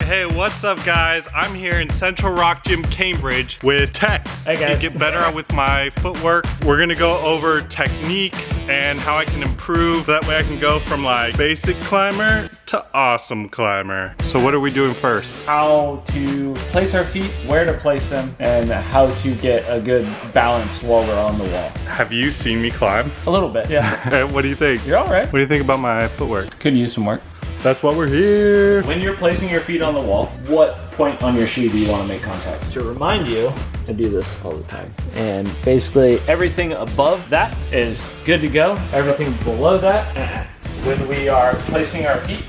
Hey, what's up guys? I'm here in Central Rock Gym, Cambridge with Tex. Hey guys. To get better with my footwork, we're gonna go over technique and how I can improve. That way I can go from like basic climber to awesome climber. So what are we doing first? How to place our feet, where to place them, and how to get a good balance while we're on the wall. Have you seen me climb? A little bit, yeah. What do you think? You're all right. What do you think about my footwork? Could use some work. That's why we're here. When you're placing your feet on the wall, what point on your shoe do you want to make contact? To remind you, I do this all the time. And basically everything above that is good to go. Everything below that, when we are placing our feet,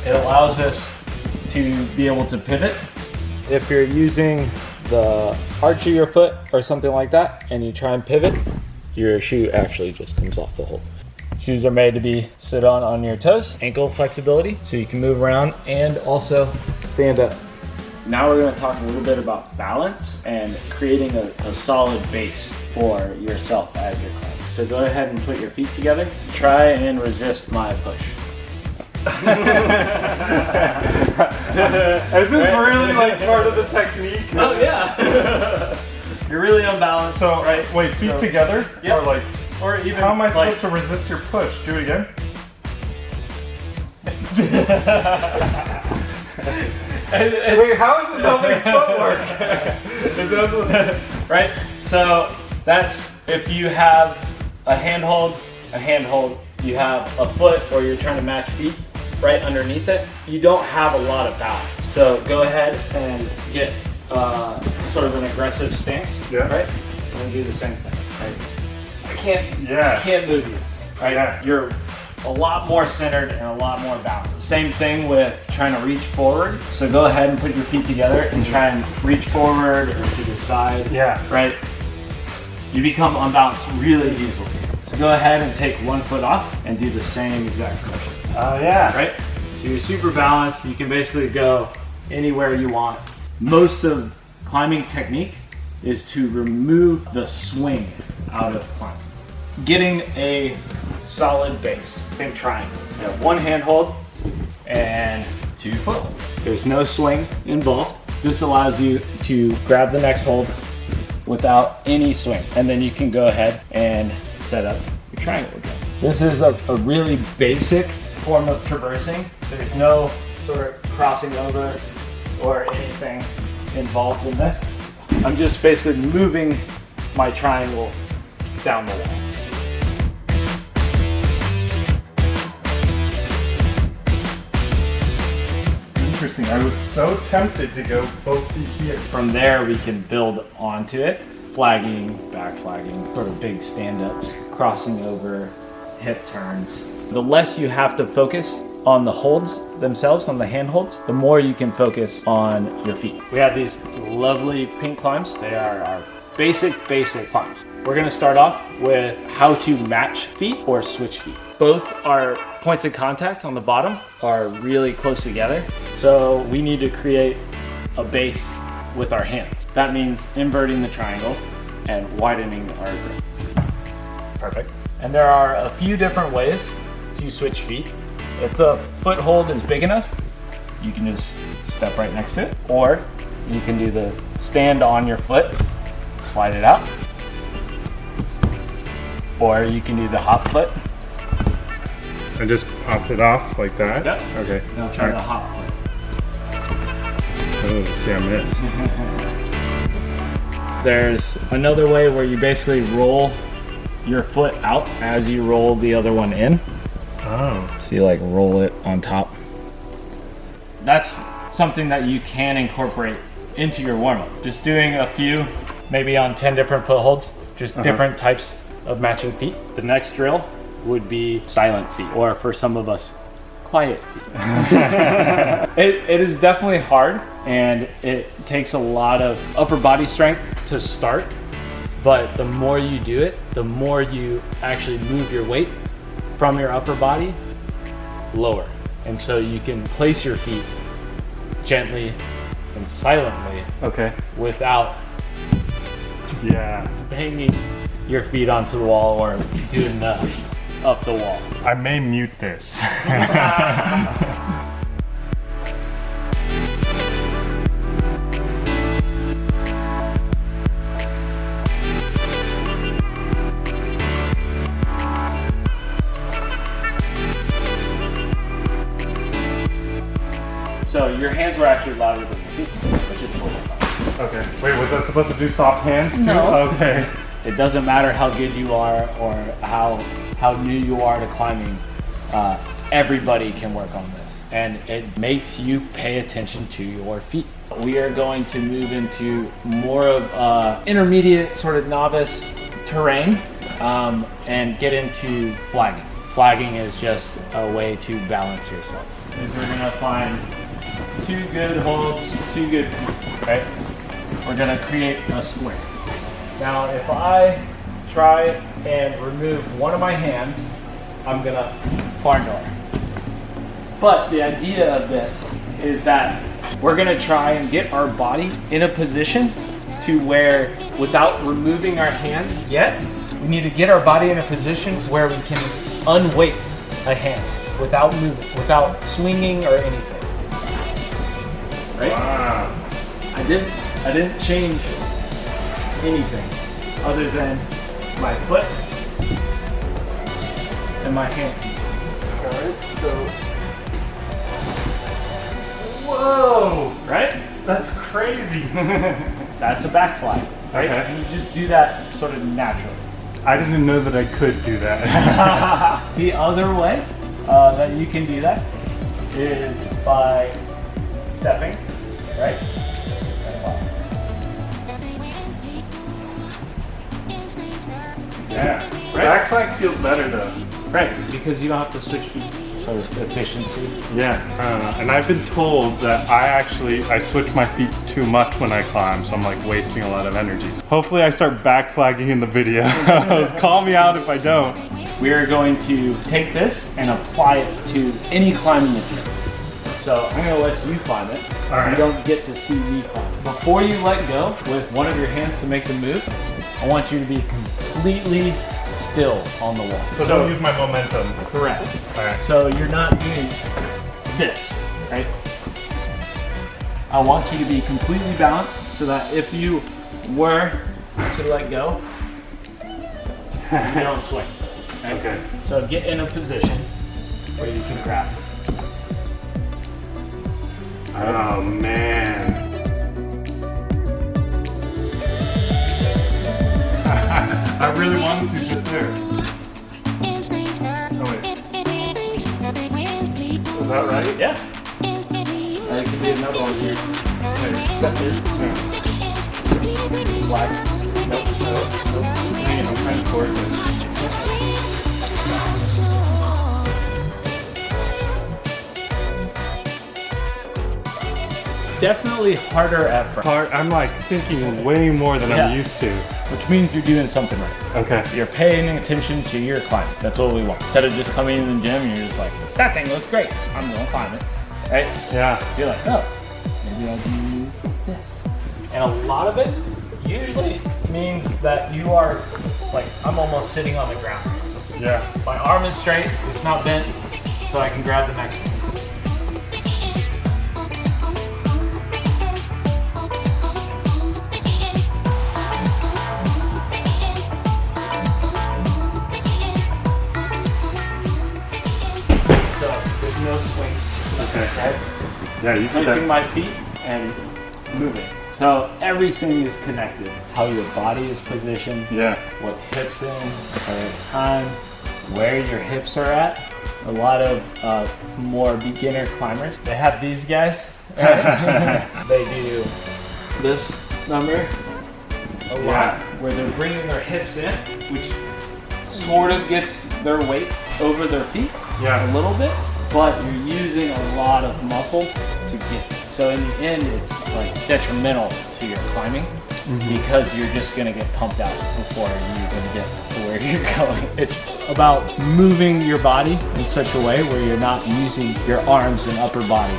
it allows us to be able to pivot. If you're using the arch of your foot or something like that, and you try and pivot, your shoe actually just comes off the hole. Shoes are made to be sit on your toes, ankle flexibility, so you can move around and also stand up. Now we're gonna talk a little bit about balance and creating a solid base for yourself as you're climbing. So go ahead and put your feet together. Try and resist my push. Is this really like part of the technique? Oh yeah. You're really unbalanced. So, right? Wait, feet together? Yep. Or like, or even how am I like, supposed to resist your push? Do it again. Wait, how is this helping footwork? Right? So that's if you have a handhold, you have a foot, or you're trying to match feet right underneath it, you don't have a lot of balance. So go ahead and get sort of an aggressive stance, yeah. Right? And do the same thing, right? I can't move you, right? Yeah. You're a lot more centered and a lot more balanced. Same thing with trying to reach forward. So go ahead and put your feet together and try and reach forward or to the side. Yeah. Right? You become unbalanced really easily. So go ahead and take one foot off and do the same exact motion. Oh yeah. Right? So you're super balanced. You can basically go anywhere you want. Most of climbing technique is to remove the swing out of climbing. Getting a solid base in triangle. So one hand hold and 2 foot hold. There's no swing involved. This allows you to grab the next hold without any swing. And then you can go ahead and set up your triangle again. This is a really basic form of traversing. There's no sort of crossing over or anything involved in this. I'm just basically moving my triangle down the wall. Interesting. I was so tempted to go both feet here. From there, we can build onto it. Flagging, back flagging, sort of big stand-ups, crossing over, hip turns. The less you have to focus on the holds themselves, on the hand holds, the more you can focus on your feet. We have these lovely pink climbs. They are our basic climbs. We're gonna start off with how to match feet or switch feet. Both our points of contact on the bottom are really close together. So we need to create a base with our hands. That means inverting the triangle and widening our grip. Perfect. And there are a few different ways to switch feet. If the foothold is big enough, you can just step right next to it. Or you can do the stand on your foot, slide it out. Or you can do the hop foot. I just popped it off like that? Yep. Okay. Now try the hop foot. Oh, see, I missed. There's another way where you basically roll your foot out as you roll the other one in. Oh. So you like roll it on top. That's something that you can incorporate into your warm-up. Just doing a few, maybe on 10 different footholds, just different types of matching feet. The next drill would be silent feet, or for some of us, quiet feet. It is definitely hard, and it takes a lot of upper body strength to start, but the more you do it, the more you actually move your weight from your upper body lower. And so you can place your feet gently and silently, without banging your feet onto the wall or doing the up the wall. I may mute this. So your hands were actually louder than your feet, which is totally fine. Okay. Wait, was that supposed to do soft hands too? No. Okay. It doesn't matter how good you are or how new you are to climbing. Everybody can work on this, and it makes you pay attention to your feet. We are going to move into more of intermediate sort of novice terrain and get into flagging. Flagging is just a way to balance yourself. Is we're gonna find 2 good holds, 2 good feet, okay? We're gonna create a square. Now, if I try and remove one of my hands, I'm gonna barn door. But the idea of this is that we're gonna try and get our body in a position to where, without removing our hands yet, we need to get our body in a position where we can unweight a hand without moving, without swinging or anything. Right? Wow. I didn't change anything other than my foot and my hand. Alright, so. Whoa! Right? That's crazy. That's a back fly, right? Okay. And you just do that sort of naturally. I didn't know that I could do that. The other way that you can do that is by stepping, right? Yeah. Right. Backslide feels better though. Right, because you don't have to switch feet. So it's efficiency. Yeah, and I've been told that I switch my feet too much when I climb, so I'm like wasting a lot of energy. Hopefully I start back flagging in the video. Call me out if I don't. We are going to take this and apply it to any climbing material. So I'm gonna let you climb it, so All right. you don't get to see me climb. Before you let go with one of your hands to make the move, I want you to be completely still on the wall. So don't use my momentum. Correct. All right. So you're not doing this, right? I want you to be completely balanced so that if you were to let go, you don't swing. Okay. So get in a position where you can grab. Oh man. I really wanted to just there. Oh wait. Was that right? Yeah. There could be another one here. Step here. Flag. Nope. Man, I'm kind of forced it. Definitely harder at first, I'm like thinking way more than Yeah. I'm used to. which means you're doing something right. Okay. You're paying attention to your climb. That's what we want. Instead of just coming in the gym and you're just like, that thing looks great, I'm gonna climb it. Right? Yeah. You're like, oh, maybe I'll do this. And a lot of it usually means that you are like, I'm almost sitting on the ground. Yeah. My arm is straight, it's not bent, so I can grab the next one. So there's no swing. Okay. Right? Yeah, you did Placing that. my feet and moving. So everything is connected. How your body is positioned, Yeah. what hips in at a time, where your hips are at. A lot of more beginner climbers, they have these guys. They do this number a lot, where they're bringing their hips in, which sort of gets their weight over their feet Yeah. a little bit, but you're using a lot of muscle to get there. So in the end, it's like detrimental to your climbing because you're just gonna get pumped out before you're gonna get to where you're going. It's about moving your body in such a way where you're not using your arms and upper body.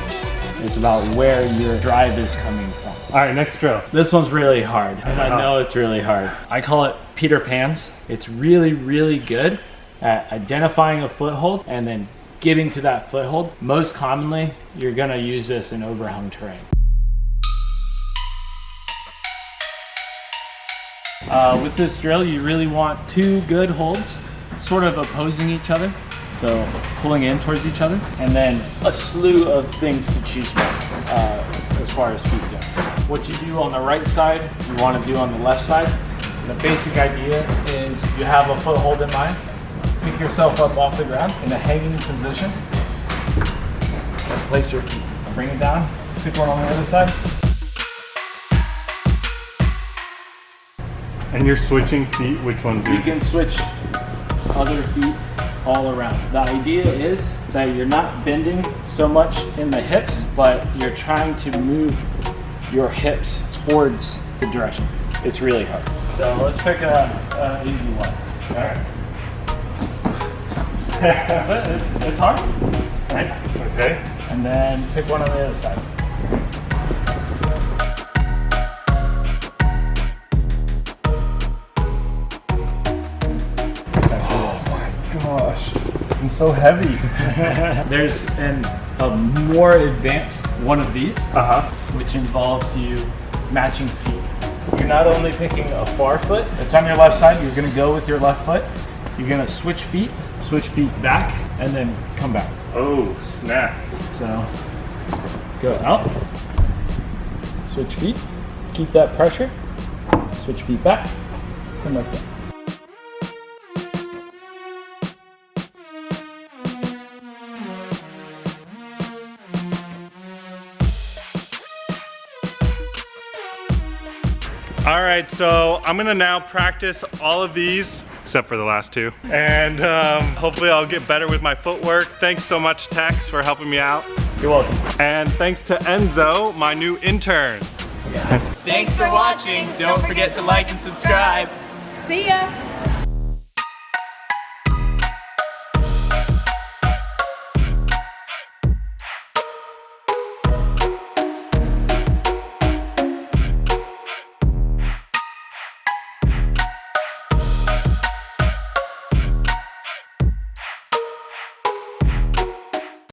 It's about where your drive is coming from. All right, next drill. This one's really hard, and I know it's really hard. I call it Peter Pan's. It's really, really good at identifying a foothold and then getting to that foothold. Most commonly, you're gonna use this in overhung terrain. With this drill, you really want two good holds, sort of opposing each other. So pulling in towards each other, and then a slew of things to choose from as far as feet go. What you do on the right side, you want to do on the left side. The basic idea is you have a foothold in mind. Pick yourself up off the ground in a hanging position and place your feet. Bring it down, pick one on the other side. And you're switching feet, which ones? You can switch other feet all around. The idea is that you're not bending so much in the hips, but you're trying to move your hips towards the direction. It's really hard. So let's pick an easy one. All right. That's it. It's hard. Right? Okay. And then pick one on the other side. Gosh, I'm so heavy. There's a more advanced one of these, which involves you matching feet. You're not only picking a far foot that's on your left side, you're gonna go with your left foot. You're gonna switch feet back, and then come back. Oh, snap. So, go out, switch feet, keep that pressure, switch feet back, come back down. All right, so I'm gonna now practice all of these, except for the last two. And hopefully I'll get better with my footwork. Thanks so much, Tex, for helping me out. You're welcome. And thanks to Enzo, my new intern. Thanks for watching. Don't forget to like and subscribe. See ya.